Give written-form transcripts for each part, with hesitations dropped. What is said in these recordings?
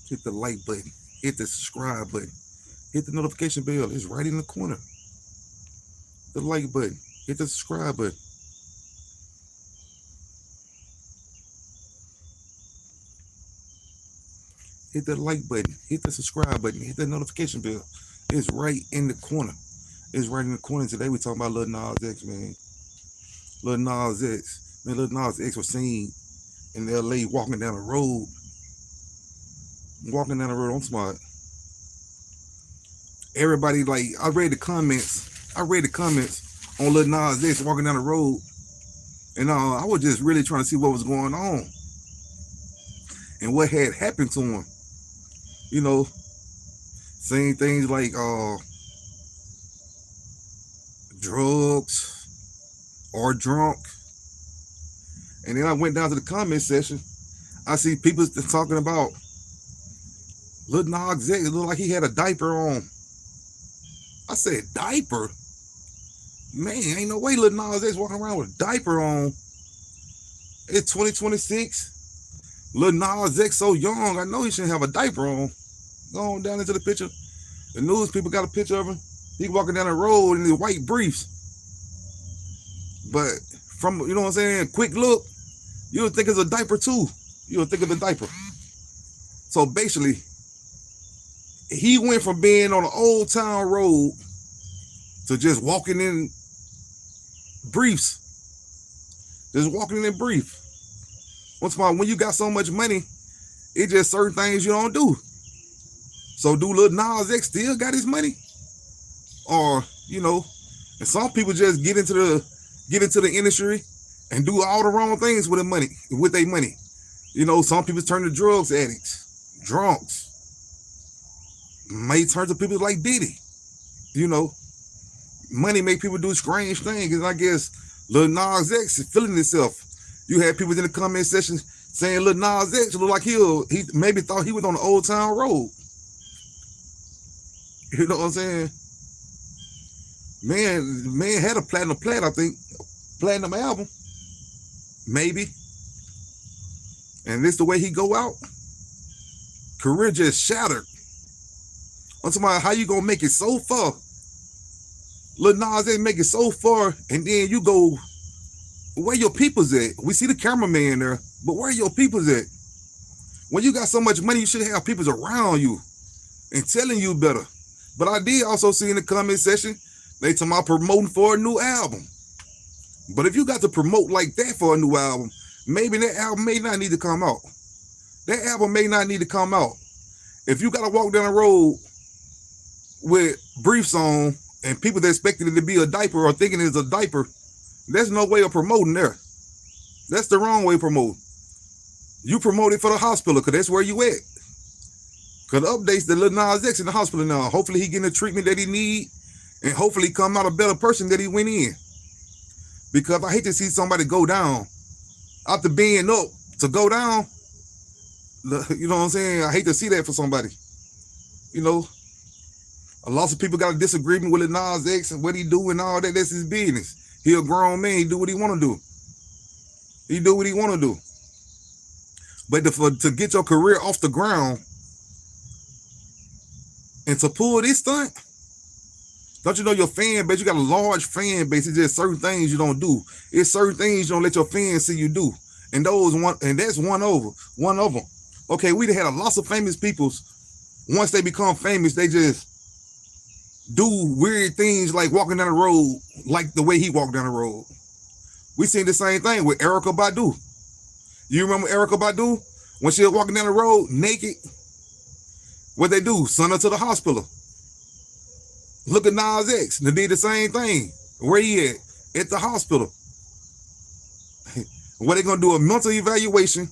Hit the like button. Hit the subscribe button. Hit the notification bell. It's right in the corner. The like button. Hit the subscribe button. Hit the like button. Hit the subscribe button. Hit the notification bell. It's right in the corner. It's right in the corner. Today we talking about Lil Nas X, man. Lil Nas X. Man, Lil Nas X was seen in LA walking down the road. Walking down the road on smart. Everybody, like, I read the comments on Lil Nas X walking down the road. And I was just really trying to see what was going on. And what had happened to him. You know, saying things like drugs or drunk. And then I went down to the comment section. I see people talking about Lil Nas X. It looked like he had a diaper on. I said, diaper? Man, ain't no way Lil Nas X walking around with a diaper on. It's 2026. Lil Nas X so young, I know he shouldn't have a diaper on. Go on down into the picture. The news people got a picture of him. He walking down the road in his white briefs. But from, you know what I'm saying, quick look, you would think it's a diaper too. You would think it's a diaper. So basically, he went from being on an old town road to just walking in briefs. Just walking in brief. Once in a while, when you got so much money, it's just certain things you don't do. So do Lil Nas X still got his money? Or, you know, and some people just get into the industry and do all the wrong things with their money. You know, some people turn to drugs addicts, drunks. May turn to people like Diddy. You know, money make people do strange things. And I guess Lil Nas X is feeling himself. You had people in the comment section saying Lil Nas X looked like he maybe thought he was on the old town road. You know what I'm saying? Man had a platinum plat, I think. Platinum album. Maybe. And this the way he go out. Career just shattered. I'm talking about how you gonna make it so far. Lil Nas X make it so far, and then you go, where your people's at? We see the cameraman there, but where your people's at? When you got so much money, you should have people around you and telling you better. But I did also see in the comment section, they talking about promoting for a new album. But if you got to promote like that for a new album, maybe that album may not need to come out. That album may not need to come out. If you got to walk down the road with briefs on and people that expected it to be a diaper or thinking it's a diaper, there's no way of promoting there. That's the wrong way of promoting. You promote it for the hospital because that's where you at. Because the updates that Lil Nas X in the hospital now. Hopefully he getting the treatment that he need and hopefully come out a better person that he went in. Because I hate to see somebody go down after being up to go down. You know what I'm saying? I hate to see that for somebody. You know, a lot of people got a disagreement with Lil Nas X and what he do and all that. That's his business. He a grown man. He do what he want to do. He do what he want to do. But to get your career off the ground and to pull this stunt, don't you know your fan base? You got a large fan base. It's just certain things you don't do. It's certain things you don't let your fans see you do. And that's one of them. Okay, we had a lot of famous people. Once they become famous, they just do weird things like walking down the road, like the way he walked down the road. We seen the same thing with Erykah Badu. You remember Erykah Badu? When she was walking down the road naked, what they do? Send her to the hospital. Look at Nas X. They did the same thing. Where he at the hospital. What they gonna do? A mental evaluation,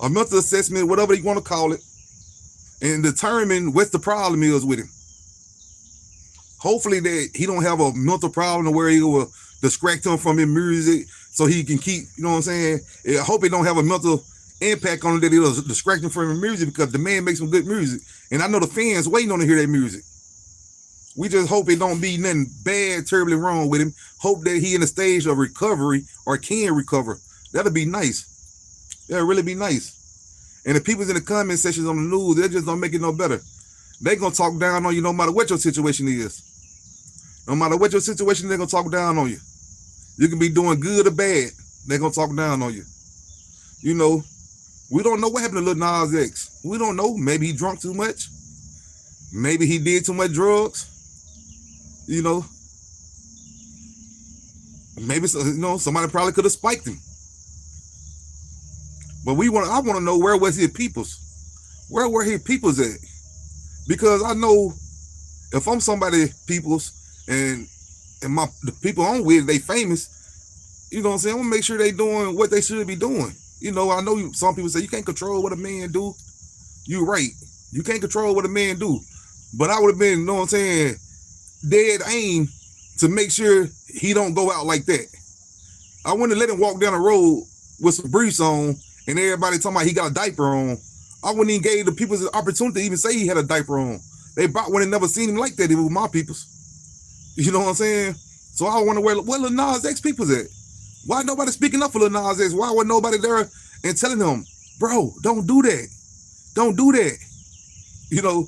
a mental assessment, whatever you want to call it, and determine what the problem is with him. Hopefully that he don't have a mental problem where he will distract him from his music so he can keep, you know what I'm saying? I hope he don't have a mental impact on him that it'll distract him from his music because the man makes some good music. And I know the fans waiting on to hear that music. We just hope it don't be nothing bad, terribly wrong with him. Hope that he in a stage of recovery or can recover. That'll be nice. That'll really be nice. And the people's in the comment sections on the news, they just don't make it no better. They gonna talk down on you no matter what your situation is. No matter what your situation, they're gonna talk down on you. You can be doing good or bad. They're gonna talk down on you. You know, we don't know what happened to Lil Nas X. We don't know. Maybe he drunk too much. Maybe he did too much drugs. You know, maybe somebody probably could have spiked him. But I want to know, where was his peoples? Where were his peoples at? Because I know if I'm somebody peoples and the people I'm with, they famous, you know what I'm saying? I'm gonna make sure they doing what they should be doing. You know, I know some people say you can't control what a man do. You're right. You can't control what a man do. But I would have been, you know what I'm saying, dead aim to make sure he don't go out like that. I wouldn't have let him walk down the road with some briefs on and everybody talking about he got a diaper on. I wouldn't even give the people the opportunity to even say he had a diaper on. They probably would have never seen him like that with my peoples. You know what I'm saying? So I wonder where Lil Nas X people's at. Why nobody speaking up for Lil Nas X? Why wasn't nobody there and telling him, bro, don't do that. Don't do that. You know,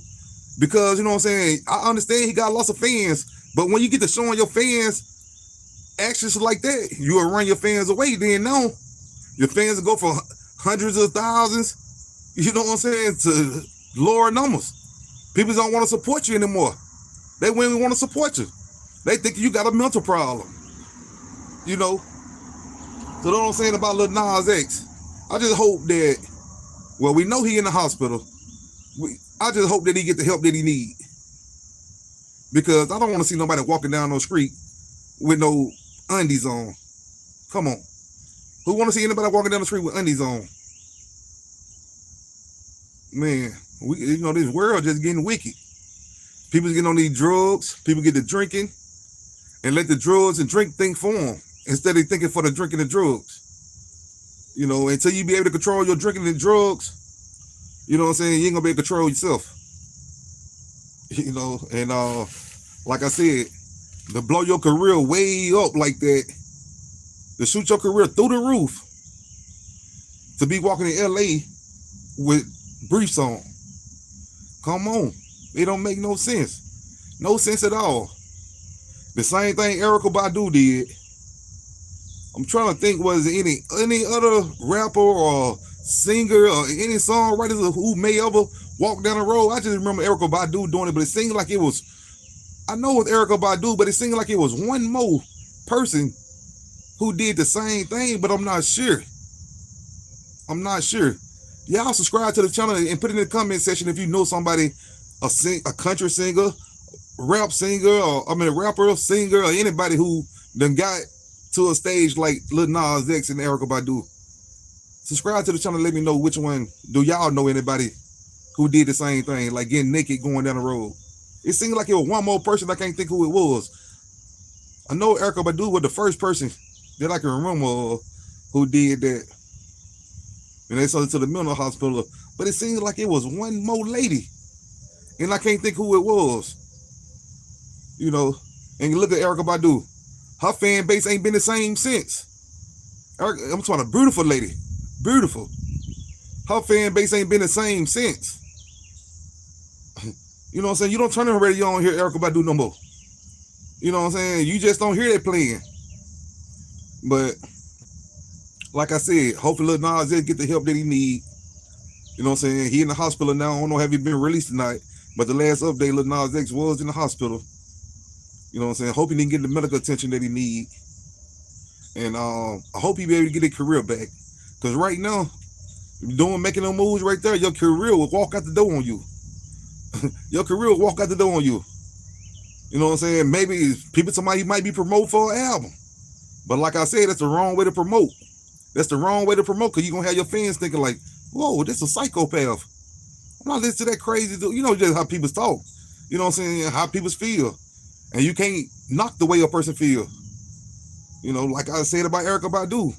because, you know what I'm saying, I understand he got lots of fans, but when you get to showing your fans actions like that, you will run your fans away. Then now, your fans will go for hundreds of thousands, you know what I'm saying, to lower numbers. People don't want to support you anymore. They won't even want to support you. They think you got a mental problem. You know? So that's what I'm saying about Lil Nas X. I just hope that, well, we know he in the hospital. I just hope that he get the help that he need. Because I don't want to see nobody walking down the street with no undies on. Come on. Who want to see anybody walking down the street with undies on? Man, this world just getting wicked. People getting on these drugs. People get to drinking and let the drugs and drink think for them instead of thinking for the drinking and drugs. You know, until you be able to control your drinking and drugs, you know what I'm saying, you ain't gonna be able to control yourself. You know, and like I said, to blow your career way up like that, to shoot your career through the roof, to be walking in LA with briefs on. Come on. It don't make no sense. No sense at all. The same thing Erykah Badu did. I'm trying to think, was there any other rapper or singer or any songwriter who may ever walk down the road? I just remember Erykah Badu doing it, but it seemed like it was, I know it was Erykah Badu, but it seemed like it was one more person who did the same thing, but I'm not sure. I'm not sure. Y'all subscribe to the channel and put it in the comment section if you know somebody, a country singer, rap singer, or a rapper, singer, or anybody who done got to a stage like Lil Nas X and Erykah Badu. Subscribe to the channel and let me know which one. Do y'all know anybody who did the same thing, like getting naked going down the road? It seemed like it was one more person. I can't think who it was. I know Erykah Badu was the first person that I can remember who did that. And they sent her to the mental hospital. But it seemed like it was one more lady. And I can't think who it was. You know, and you look at Erykah Badu. Her fan base ain't been the same since. I'm talking about a beautiful lady. Beautiful. Her fan base ain't been the same since. You know what I'm saying? You don't turn the radio on and hear Erykah Badu no more. You know what I'm saying? You just don't hear that playing. But like I said, hopefully Lil Nas X get the help that he need. You know what I'm saying? He in the hospital now. I don't know if he been released tonight. But the last update, Lil Nas X was in the hospital. You know what I'm saying? Hope he didn't get the medical attention that he need. And I hope he be able to get his career back. Because right now, making them moves right there, your career will walk out the door on you. Your career will walk out the door on you. You know what I'm saying? Maybe somebody might be promoted for an album. But like I said, that's the wrong way to promote. That's the wrong way to promote, because you're going to have your fans thinking like, whoa, this is a psychopath. I'm not listening to that crazy dude. You know just how people talk. You know what I'm saying? How people feel. And you can't knock the way a person feel. You know, like I said about Erykah Badu.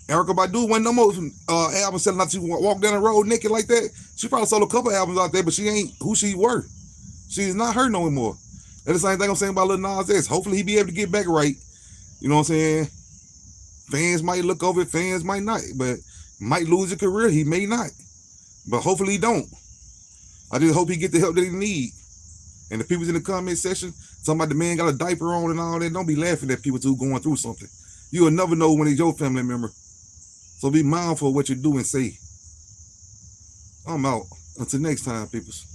Erykah Badu wasn't no more albums selling out to walk down the road naked like that. She probably sold a couple albums out there, but she ain't who she were. She's not her no more. That's the same thing I'm saying about Lil Nas X. Hopefully he be able to get back right. You know what I'm saying? Fans might look over it, fans might not, but might lose a career. He may not. But hopefully he don't. I just hope he get the help that he need. And the people's in the comment section, talking about the man got a diaper on and all that, don't be laughing at people too going through something. You will never know when it's your family member. So be mindful of what you do and say. I'm out. Until next time, peoples.